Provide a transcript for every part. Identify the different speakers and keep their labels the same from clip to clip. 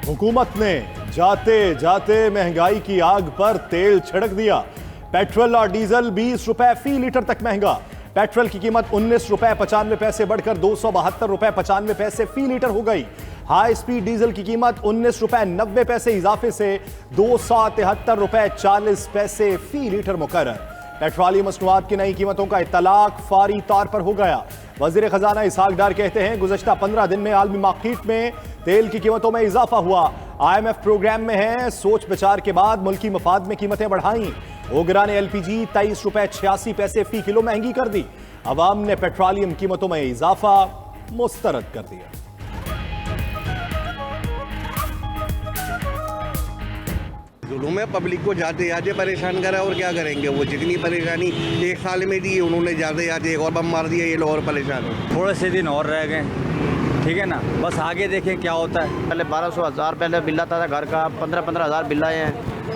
Speaker 1: हुकूमत ने जाते जाते महंगाई की आग पर तेल छिड़क दिया। पेट्रोल और डीजल 20 रुपए फी लीटर तक महंगा। पेट्रोल की कीमत 19 रुपए 95 पैसे बढ़कर 272 रुपए 95 पैसे फी लीटर हो गई। हाई स्पीड डीजल की कीमत 19 रुपए 90 पैसे इजाफे से 273 रुपए 40 पैसे फी लीटर मुकर्रर। पेट्रोलियम मसनूआत की नई कीमतों का इत्तलाक फारी तौर पर हो गया। वजीर खजाना इसहाक डार कहते हैं, गुज़श्ता 15 दिन में आलमी मार्केट में तेल की कीमतों में इजाफा हुआ। IMF प्रोग्राम में है, सोच विचार के बाद मुल्की मफाद में कीमतें बढ़ाई। ओगरा ने LPG 23 रुपए 86 पैसे फी किलो महंगी कर दी। अवाम ने पेट्रोलियम कीमतों में इजाफा मुस्तरद कर दिया।
Speaker 2: जुलूम है, पब्लिक को जाते जाते परेशान करा और क्या करेंगे। वो जितनी परेशानी एक साल में दी उन्होंने जाते जाते एक और बम मार दिया, ये लोग और परेशान हो।
Speaker 3: थोड़े से दिन और रह गए, ठीक है ना, बस आगे देखें क्या होता है।
Speaker 4: पहले 1200-1000 पहले बिल आता था घर का, 15-15 हज़ार बिल आए हैं,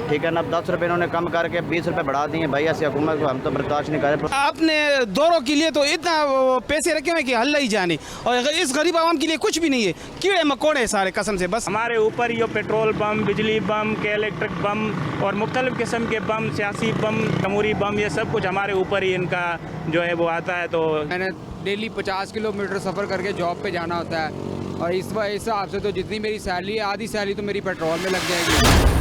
Speaker 4: ठीक है ना। 10 रुपये इन्होंने कम करके 20 रुपये बढ़ा दिए। भाई ऐसी हुकूमत को हम तो बर्दाश्त नहीं करें।
Speaker 5: आपने दौरों के लिए तो इतना पैसे रखे हुए कि हल्ला ही जाने, और इस गरीब आवाम के लिए कुछ भी नहीं है। कीड़े मकोड़े सारे कसम से। बस
Speaker 6: हमारे ऊपर ये पेट्रोल बम, बिजली बम के इलेक्ट्रिक बम और मुख्तलिफ किस्म के बम, सियासी बम, जमहूरी बम, ये सब कुछ हमारे ऊपर ही इनका जो है वो आता है। तो
Speaker 7: मैंने डेली 50 किलोमीटर सफ़र करके जॉब पे जाना होता है, और इस हिसाब से तो जितनी मेरी सैलरी है, आधी सैलरी तो मेरी पेट्रोल में लग जाएगी।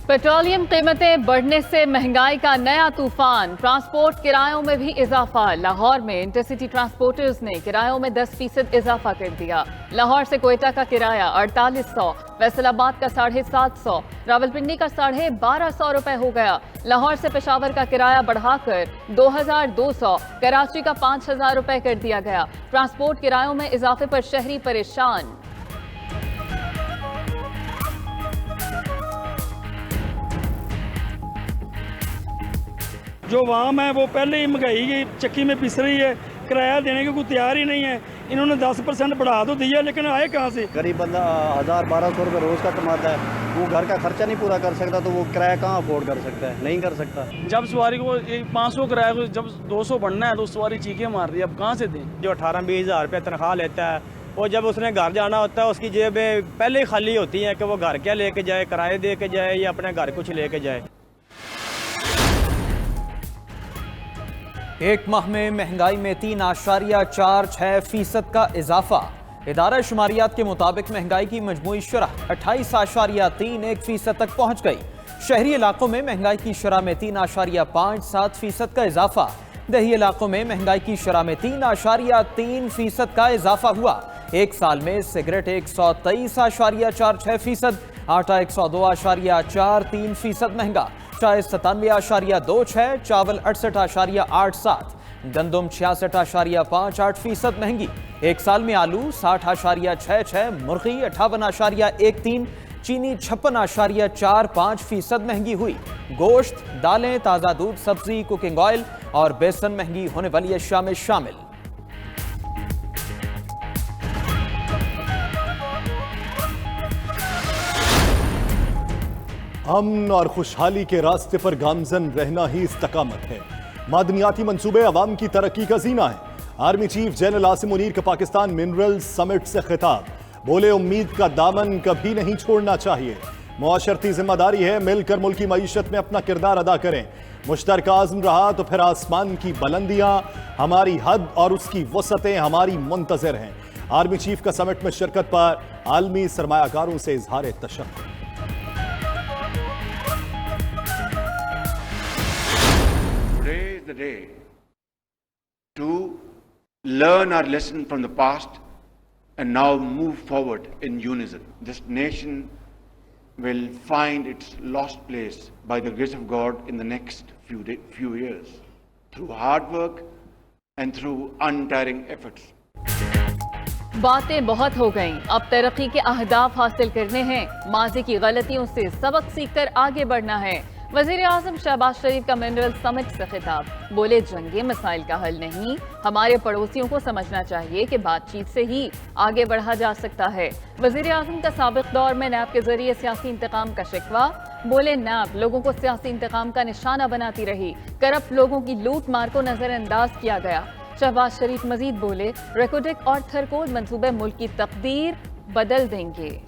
Speaker 8: पेट्रोलियम कीमतें बढ़ने से महंगाई का नया तूफान। ट्रांसपोर्ट किरायों में भी इजाफा। लाहौर में इंटरसिटी ट्रांसपोर्टर्स ने किरायों में 10% इजाफा कर दिया। लाहौर से कोयटा का किराया 4800, फैसलाबाद का 750, रावलपिंडी का 1250 रुपए हो गया। लाहौर से पेशावर का किराया बढ़ाकर 2200, कराची का 5000 रुपए कर दिया गया। ट्रांसपोर्ट किरायों में इजाफे पर शहरी परेशान।
Speaker 9: जो आवाम है वो पहले ही महंगाई की चक्की में पिस रही है, किराया देने के कोई तैयार ही नहीं है। इन्होंने 10% बढ़ा तो दिया, लेकिन आए कहाँ से।
Speaker 4: गरीब बंदा 1000-1200 रुपये रोज़ का कमाता है, वो घर का खर्चा नहीं पूरा कर सकता, तो वो किराया कहाँ अफोर्ड कर सकता है, नहीं कर सकता।
Speaker 9: जब सवारी को 500 किराया को जब 200 बढ़ना है तो सवारी चीखें मार रही है, अब कहाँ से दें।
Speaker 3: जो 18-20 हज़ार रुपये तनख्वाह लेता है, और जब उसने घर जाना होता है उसकी जेबें पहले ही खाली होती हैं कि वो घर क्या लेके जाए, किराए दे के जाए या अपने घर कुछ लेके जाए।
Speaker 10: एक माह में महंगाई में 3.46% का इजाफा। इदारा शुमारियात के मुताबिक महंगाई की मजमूई शरह 28.31% तक पहुंच गई। शहरी इलाकों में महंगाई की शरह में 3.57% का इजाफा। देही इलाकों में महंगाई की शरह में 3.3% का इजाफा हुआ। एक साल में सिगरेट 123.46%, आटा 102.43% महंगा, चाय 97.26, चावल 68.87, गंदम 66.58% महंगी। एक साल में आलू 60.66, मुर्गी 58.13, चीनी 56.45% महंगी हुई। गोश्त, दालें, ताज़ा दूध, सब्जी, कुकिंग ऑयल और बेसन महंगी होने वाली अशिया में शामिल।
Speaker 1: अमन और खुशहाली के रास्ते पर गामजन रहना ही इस्तकामत है। मादनियाती मंसूबे अवाम की तरक्की का जीना है। Army chief general Asim Munir का पाकिस्तान मिनरल समिट से खिताब। बोले, उम्मीद का दामन कभी नहीं छोड़ना चाहिए। मुआशरती जिम्मेदारी है, मिलकर मुल्की मईशत में अपना किरदार अदा करें। मुश्तरका आज़म रहा तो फिर आसमान की बुलंदियां हमारी हद और उसकी वसअतें हमारी मुंतज़िर हैं। आर्मी चीफ का समिट में शिरकत पर आलमी सरमायाकारों से इजहार तशक्कुर।
Speaker 11: The day to learn our lesson from the past and now move forward in unison. This nation will find its lost place by the grace of God in the next few years through hard work and through untiring efforts.
Speaker 8: बातें बहुत हो गईं, अब तरक्की के अहदाफ हासिल करने हैं। माजी की गलतियों से सबक सीखकर आगे बढ़ना है। वज़ीर आज़म शहबाज शरीफ का मिनरल समिट से खिताब। बोले, जंगे मसाइल का हल नहीं, हमारे पड़ोसियों को समझना चाहिए कि बातचीत से ही आगे बढ़ा जा सकता है। वज़ीर आज़म का साबिक़ दौर में नैब के जरिए सियासी इंतकाम का शिकवा। बोले, नैब लोगों को सियासी इंतकाम का निशाना बनाती रही, करप्ट लोगों की लूट मार को नजरअंदाज किया गया। शहबाज शरीफ मजीद बोले, रेकोडेक और थरकोड मंसूबे मुल्क की तकदीर बदल देंगे।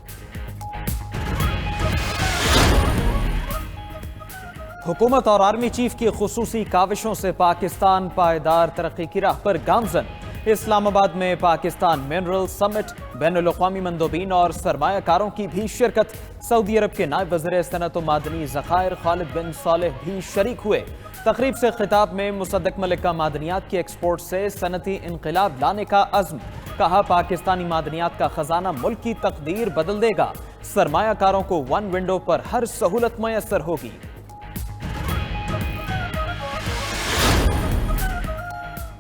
Speaker 10: हुकूमत और आर्मी चीफ की खुसूसी काविशों से पाकिस्तान पायदार तरक्की की राह पर गामजन। इस्लामाबाद में पाकिस्तान मिनरल समिट, बैनुल-अक़वामी मंदोबीन और सरमायाकारों की भी शिरकत। सऊदी अरब के नायब वज़ीर सनअत व मादनी ज़खायर खालिद बिन सालेह भी शरीक हुए। तकरीब से खिताब में मुसद्दक मलिक का मादनियात की एक्सपोर्ट से सनती इनकलाब लाने का अज़्म। कहा पाकिस्तानी मादनियात का खजाना मुल्क की तकदीर बदल देगा। सरमायाकारों को वन विंडो पर हर सहूलत मैसर होगी।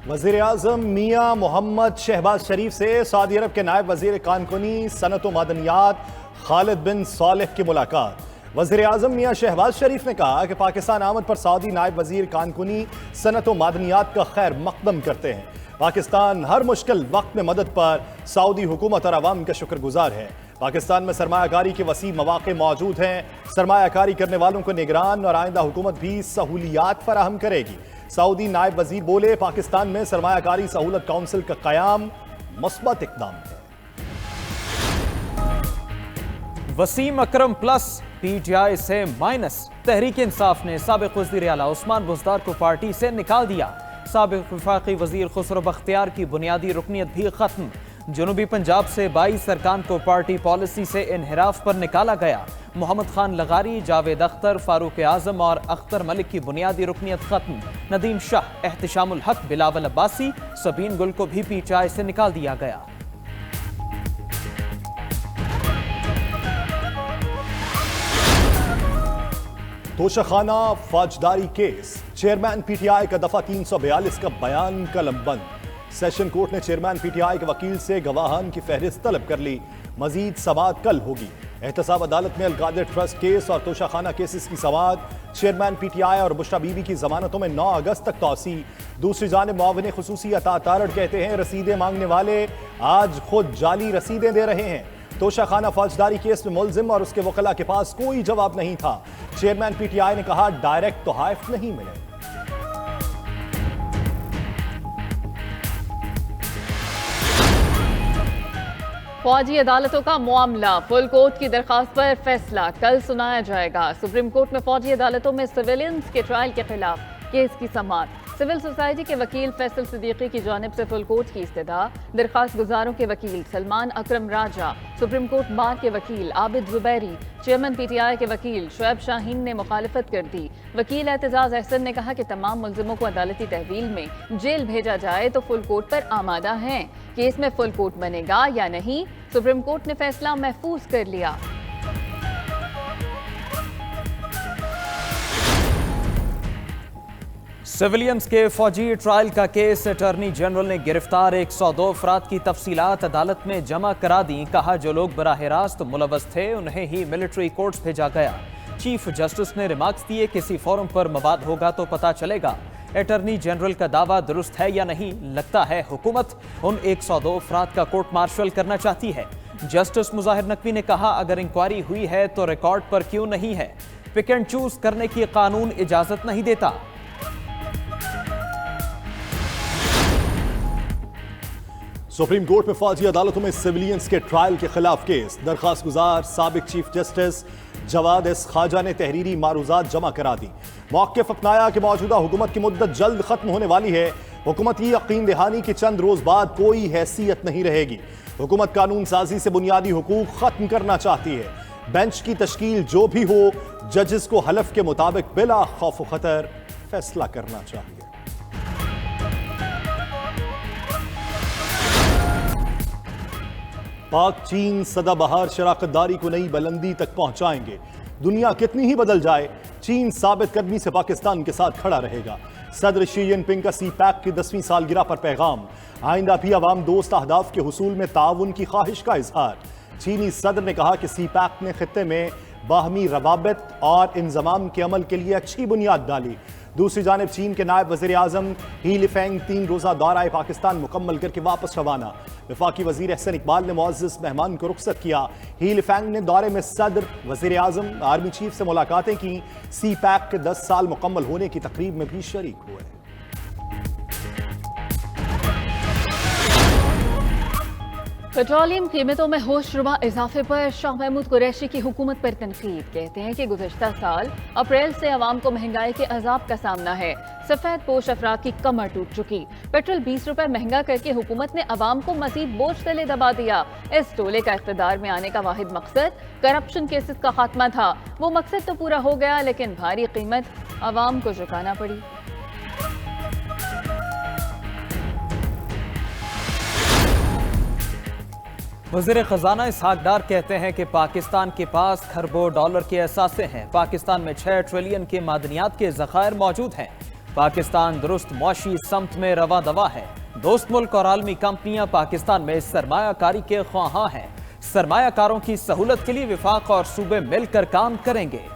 Speaker 1: वज़ीर आज़म मियां मोहम्मद शहबाज शरीफ से सऊदी अरब के नायब वज़ीर कानकुनी सनअत व मादनियात खालिद बिन सालेह की मुलाकात। वज़ीर आज़म मियां शहबाज शरीफ ने कहा कि पाकिस्तान आमद पर सऊदी नायब वज़ीर कानकुनी सनअत व मादनियात का खैर मकदम करते हैं। पाकिस्तान हर मुश्किल वक्त में मदद पर सऊदी हुकूमत और अवाम का शुक्रगुजार है। पाकिस्तान में सरमायाकारी के वसी मौक़े मौजूद हैं। सरमायाकारी करने वालों को निगरान और आइंदा हुकूमत भी सहूलियात फराहम करेगी। सऊदी नायब वज़ीर बोले, पाकिस्तान में सरमायाकारी सहूलत काउंसिल का क़याम मुस्बत इक़दाम है।
Speaker 10: वसीम अकरम प्लस PTI से माइनस। तहरीक इंसाफ ने साबिक़ वज़ीर आला उस्मान बुज़दार को पार्टी से निकाल दिया। साबिक़ वफाकी वज़ीर खुसरो बख्तियार की बुनियादी रुकनियत भी खत्म। जनूबी पंजाब से 22 अरकान को पार्टी पॉलिसी से इनहिराफ पर निकाला गया। मोहम्मद खान लगारी, जावेद अख्तर, फारूक आजम और अख्तर मलिक की बुनियादी रुकनियत खत्म। नदीम शाह, एहतिशामुल हक, बिलावल अब्बासी, सबीन गुल को भी PTI से निकाल दिया गया।
Speaker 1: तोशाखाना फौजदारी केस, चेयरमैन PTI का दफा 342 का बयान कलमबंद। सेशन कोर्ट ने चेयरमैन PTI के वकील से गवाहान की फहरिस्त तलब कर ली। मजीद समाअत कल होगी। एहतसाब अदालत में अलकादर ट्रस्ट केस और तोशाखाना केसेस की समाअत। चेयरमैन PTI और बुशरा बीबी की जमानतों में 9 अगस्त तक तौसी। दूसरी जानिब मुआविन खुसूसी अता तारड़ कहते हैं रसीदें मांगने वाले आज खुद जाली रसीदें दे रहे हैं। तोशाखाना फौजदारी केस में मुलजिम और उसके वकला के पास कोई जवाब नहीं था। चेयरमैन PTI ने कहा डायरेक्ट तोहाइफ नहीं मिले।
Speaker 8: फौजी अदालतों का मामला, फुल कोर्ट की दरखास्त पर फैसला कल सुनाया जाएगा। सुप्रीम कोर्ट में फौजी अदालतों में सिविलियंस के ट्रायल के खिलाफ केस की समाअत। सिविल सोसाइटी के वकील फैसल सिद्दीकी की जानिब से फुल कोर्ट की इस्तदा। दरखास्त गुजारों के वकील सलमान अकरम राजा, सुप्रीम कोर्ट बार के वकील आबिद जुबैरी, चेयरमैन PTI के वकील शुएब शाहीन ने मुखालिफत कर दी। वकील एतजाज अहसन ने कहा कि तमाम मुल्जिमों को अदालती तहवील में जेल भेजा जाए तो फुल कोर्ट पर आमादा हैं। केस में फुल कोर्ट बनेगा या नहीं, सुप्रीम कोर्ट ने फैसला महफूज कर लिया।
Speaker 10: सिविलियंस के फौजी ट्रायल का केस अटॉर्नी जनरल ने गिरफ्तार 102 अफराद की तफसीलात अदालत में जमा करा दी। कहा जो लोग बराह रास्त मुलव्वस थे उन्हें ही मिलिट्री कोर्ट्स भेजा गया। चीफ जस्टिस ने रिमार्क्स दिए, किसी फोरम पर मवाद होगा तो पता चलेगा। अटॉर्नी जनरल का दावा दुरुस्त है या नहीं, लगता है हुकूमत उन 102 अफराद का कोर्ट मार्शल करना चाहती है। जस्टिस मुजाहिर नकवी ने कहा अगर इंक्वायरी हुई है तो रिकॉर्ड पर क्यों नहीं है। पिक एंड चूज करने की कानून इजाजत नहीं देता।
Speaker 1: सुप्रीम कोर्ट में फौजी अदालतों में सिविलियंस के ट्रायल के खिलाफ केस। दरखास्त गुजार साबिक चीफ जस्टिस जवाद एस खाजा ने तहरीरी मारूजात जमा करा दी। मौक़िफ़ अपनाया कि मौजूदा हुकूमत की मुद्दत जल्द खत्म होने वाली है। हुकूमत की यकीन दहानी की चंद रोज बाद कोई हैसियत नहीं रहेगी। हुकूमत कानून साजी से बुनियादी हुकूक खत्म करना चाहती है। बेंच की तश्कील जो भी हो, जजेस को हलफ के मुताबिक बिला खौफ खतर फैसला करना चाहिए। पाक चीन सदाबहार शराकतदारी को नई बुलंदी तक पहुंचाएंगे। दुनिया कितनी ही बदल जाए, चीन साबित कदमी से पाकिस्तान के साथ खड़ा रहेगा। सदर शी जिनपिंग का CPEC की 10वीं सालगिरह पर पैगाम। आइंदा भी अवाम दोस्त अहदाफ के हुसूल में ताउन की ख्वाहिश का इजहार। चीनी सदर ने कहा कि CPEC ने खित्ते में बाहमी रवाबित और इंजमाम के अमल के लिए अच्छी बुनियाद डाली। दूसरी जानिब चीन के नायब वज़ीर आज़म ही लिफेंग 3 रोज़ा दौरा पाकिस्तान मुकम्मल करके वापस रवाना। वफाकी वज़ीर अहसन इकबाल ने मुअज़्ज़ज़ मेहमान को रुखसत किया। ही लिफेंग ने दौरे में सदर, वज़ीर आज़म, आर्मी चीफ से मुलाकातें की। CPEC के 10 साल मुकम्मल होने की तकरीब में भी शरीक हुए।
Speaker 8: पेट्रोलियम कीमतों में होशरुबा इजाफे पर शाह महमूद कुरैशी की हुकूमत पर तनकीद। कहते हैं कि गुज़श्ता साल अप्रैल से अवाम को महंगाई के अजाब का सामना है। सफेद पोश अफराद की कमर टूट चुकी। पेट्रोल 20 रुपए महंगा करके हुकूमत ने अवाम को मजीद बोझ तले दबा दिया। इस टोले का इख्तिदार में आने का वाहिद मकसद करप्शन केसेस का खात्मा था। वो मकसद तो पूरा हो गया, लेकिन भारी कीमत अवाम को चुकाना पड़ी।
Speaker 10: वज़ीर ख़ज़ाना इसहाक डार कहते हैं कि पाकिस्तान के पास खरबों डॉलर के असासे हैं। पाकिस्तान में 6 ट्रिलियन के मादनियात के ज़खायर मौजूद हैं। पाकिस्तान दुरुस्त मुआशी समत में रवा दवा है। दोस्त मुल्क और आलमी कंपनियां पाकिस्तान में सरमायाकारी के ख्वाहां हैं। सरमायाकारों की सहूलत के लिए विफाक और सूबे मिलकर काम करेंगे।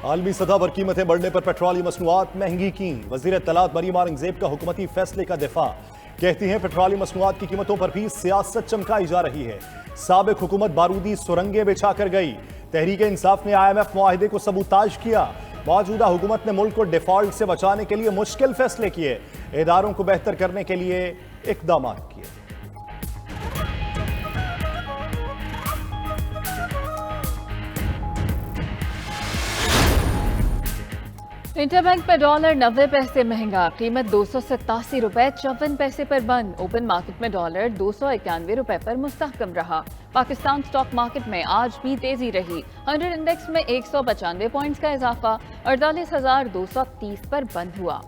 Speaker 1: आलमी सतह पर कीमतें बढ़ने पर पेट्रोलियम मसनूआत महंगी की। वज़ीर इत्तलात मरीम औरंगज़ेब का हुकूमती फैसले का दिफा। कहती हैं पेट्रोलियम मसनूआत की कीमतों पर भी सियासत चमकाई जा रही है। साबिक हुकूमत बारूदी सुरंगें बिछा कर गई। तहरीक इंसाफ ने IMF मुआहिदे को सबूताज किया। मौजूदा हुकूमत ने मुल्क को डिफॉल्ट से बचाने के लिए मुश्किल फैसले किए। इदारों को बेहतर करने के लिए इकदाम किए।
Speaker 8: इंटरबैंक पर डॉलर 90 पैसे महंगा। कीमत 287 रुपए 54 पैसे पर बंद। ओपन मार्केट में डॉलर 291 रुपए पर मुस्तहकम रहा। पाकिस्तान स्टॉक मार्केट में आज भी तेजी रही। 100 इंडेक्स में 195 पॉइंट्स का इजाफा 48,230 पर बंद हुआ।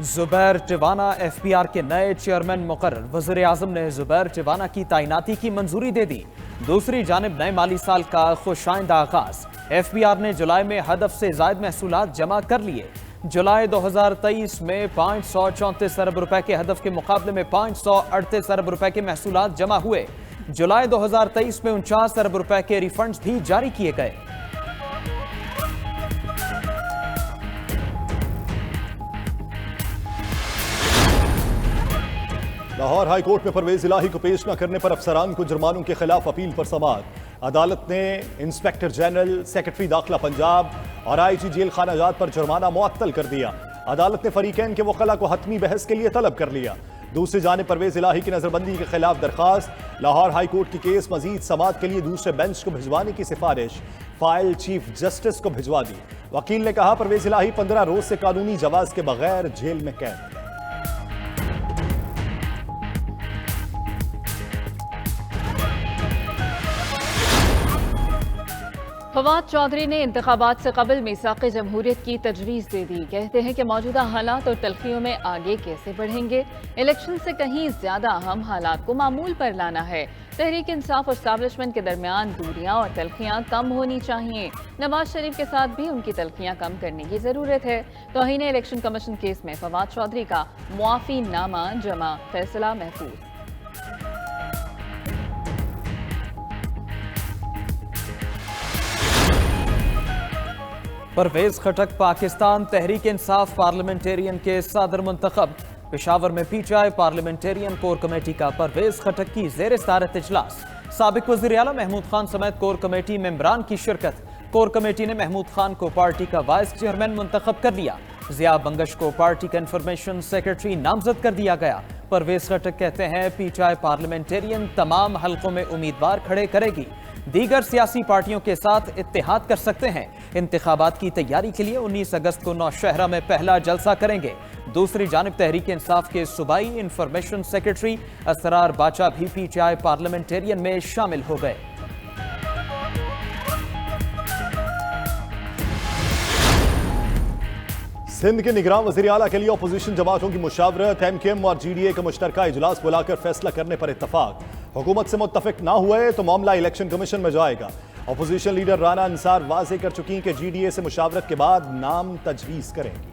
Speaker 10: जुबैर टिवाना FBR के नए चेयरमैन मुकर्रर। वज़ीर आज़म ने जुबैर टिवाना की तैनाती की मंजूरी दे दी। दूसरी जानिब नए माली साल का खुशाइंदा आगाज। FBR ने जुलाई में हदफ से ज़ायद महसूलात जमा कर लिए। जुलाई 2023 में 534 अरब रुपए के हदफ के मुकाबले में 538 अरब रुपए के महसूलात जमा हुए। जुलाई 2023 में 49 अरब रुपए के रिफंड्स भी जारी किए गए।
Speaker 1: लाहौर हाई कोर्ट में परवेज इलाही को पेश न करने पर अफसरान को जुर्मानों के खिलाफ अपील पर समाअत। अदालत ने इंस्पेक्टर जनरल, सेक्रेटरी दाखिला पंजाब और IG जेल खाना जात पर जुर्माना मुअत्तल कर दिया। अदालत ने फरीकैन के वकला को हतमी बहस के लिए तलब कर लिया। दूसरी जानिब परवेज इलाही की नजरबंदी के खिलाफ दरखास्त। लाहौर हाई कोर्ट की केस मजीद समाअत के लिए दूसरे बेंच को भिजवाने की सिफारिश फाइल चीफ जस्टिस को भिजवा दी। वकील ने कहा परवेज इलाही 15 रोज से कानूनी जवाज के बगैर जेल में कैद।
Speaker 8: फवाद चौधरी ने इंतखाबात से कबल मीसाक़े जमहूरियत की तजवीज़ दे दी। कहते हैं कि मौजूदा हालात और तलखियों में आगे कैसे बढ़ेंगे। इलेक्शन से कहीं ज्यादा अहम हालात को मामूल पर लाना है। तहरीक इंसाफ और एस्टैब्लिशमेंट के दरमियान दूरियां और तलखियां कम होनी चाहिए। नवाज शरीफ के साथ भी उनकी तलखियां कम करने की जरूरत है। तौहीन इलेक्शन कमीशन केस में फवाद चौधरी का मुआफी नामा जमा, फैसला महफूज।
Speaker 10: परवेज खटक पाकिस्तान तहरीक इंसाफ पार्लियामेंटेरियन के सदर मुंतखब। पेशावर में PTI पार्लियामेंटेरियन कोर कमेटी का परवेज खटक की ज़ेर सदारत इजलास। साबिक वज़ीर आला महमूद खान समेत कोर कमेटी मेंबरान की शिरकत। कोर कमेटी ने महमूद खान को पार्टी का वाइस चेयरमैन मुंतखब कर लिया। ज़िया बंगश को पार्टी का इंफॉर्मेशन सेक्रेटरी नामजद कर दिया गया। परवेज खटक कहते हैं PTI पार्लियामेंटेरियन तमाम हलकों में उम्मीदवार खड़े करेगी। दीगर सियासी पार्टियों के साथ इत्तेहाद कर सकते हैं। इंतखाबात की तैयारी के लिए 19 अगस्त को नौशहरा में पहला जलसा करेंगे। दूसरी जानिब तहरीक इंसाफ के सूबाई इंफॉर्मेशन सेक्रेटरी असरार बाचा भी PTI पार्लियामेंटेरियन में शामिल हो गए।
Speaker 1: सिंध के निगरान वज़ीर आला के लिए अपोजिशन जमातों की मुशावरत। MKM और GDA का मुश्तरका इजलास बुलाकर फैसला करने पर इत्तफाक। हुकूमत से मुत्तफिक ना हुए तो मामला इलेक्शन कमीशन में जाएगा। अपोजिशन लीडर राना अंसार वाज़े कर चुकी कि GDA से मुशावरत के बाद नाम तजवीज़ करेंगी।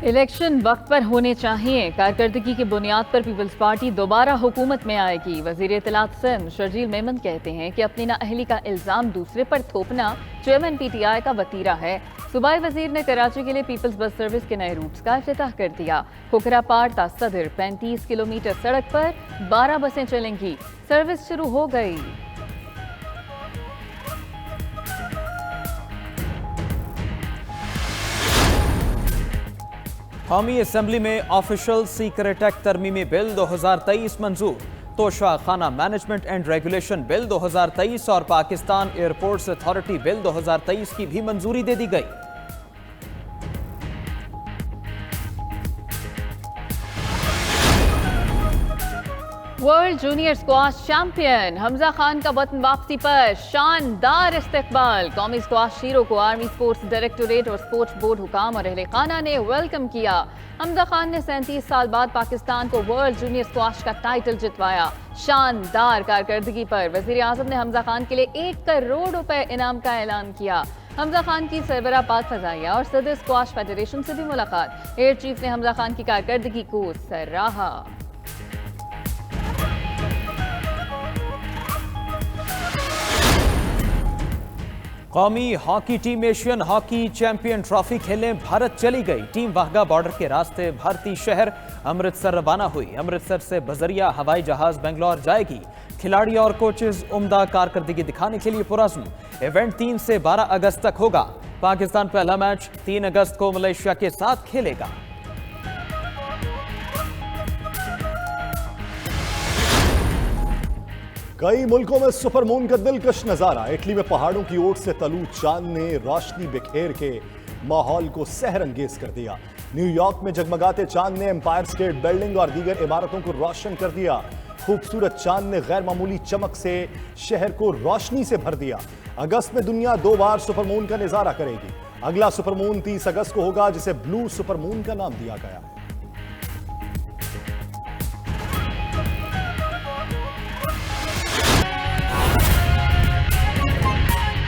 Speaker 8: इलेक्शन वक्त पर होने चाहिए। कारकर्दगी की बुनियाद पर पीपल्स पार्टी दोबारा हुकूमत में आएगी। वजीर इत्तलात सिंध शर्जील मेमन कहते हैं कि अपनी नाअहली का इल्जाम दूसरे पर थोपना चेयरमैन PTI का वतीरा है। सूबाई वजीर ने कराची के लिए पीपल्स बस सर्विस के नए रूट्स का इफ्तिताह कर दिया। खुखरापाड़ ता सदर 35 किलोमीटर सड़क पर 12 बसें चलेंगी। सर्विस शुरू हो गई।
Speaker 10: कौमी असम्बली में ऑफिशियल सीक्रेट एक्ट तरमीमी बिल 2023 मंजूर। तोशा खाना मैनेजमेंट एंड रेगुलेशन बिल 2023 और पाकिस्तान एयरपोर्ट्स अथॉरिटी बिल 2023 की भी मंजूरी दे दी गई।
Speaker 8: World junior squash champion Hamza Khan का वतन वापसी पर शानदार इस्तकबाल। कौमी स्क्वाश हीरो को आर्मी स्पोर्ट्स डायरेक्टोरेट और स्पोर्ट्स बोर्ड हुकाम और अहले खाना ने वेलकम किया। हमजा खान ने 37 साल बाद पाकिस्तान को वर्ल्ड जूनियर स्क्वाश का टाइटल जितवाया। शानदार कारकर्दगी पर वजीर आजम ने हमजा खान के लिए 1 करोड़ रुपए इनाम का ऐलान किया। हमजा खान की सरबराह पाक फजाइया और सदर स्क्वाश फेडरेशन से भी मुलाकात। एयर चीफ ने हमजा खान की कारकर्दगी को सराहा।
Speaker 10: कौमी hockey team Asian hockey champion trophy खेलने भारत चली गई। टीम वाहगा बॉर्डर के रास्ते भारतीय शहर अमृतसर रवाना हुई। अमृतसर से बजरिया हवाई जहाज बेंगलोर जाएगी। खिलाड़ी और कोचेज उम्दा कारकर्दगी दिखाने के लिए पुरज़्म। इवेंट 3 से 12 अगस्त तक होगा। पाकिस्तान पहला मैच 3 अगस्त को मलेशिया के साथ खेलेगा।
Speaker 1: कई मुल्कों में सुपरमून का दिलकश नजारा। इटली में पहाड़ों की ओर से तलू चांद ने रोशनी बिखेर के माहौल को सहरंगेज कर दिया। न्यूयॉर्क में जगमगाते चांद ने एम्पायर स्टेट बिल्डिंग और दीगर इमारतों को रोशन कर दिया। खूबसूरत चांद ने गैर मामूली चमक से शहर को रोशनी से भर दिया। अगस्त में दुनिया 2 बार सुपरमून का नजारा करेगी। अगला सुपरमून 30 अगस्त को होगा, जिसे ब्लू सुपरमून का नाम दिया गया है।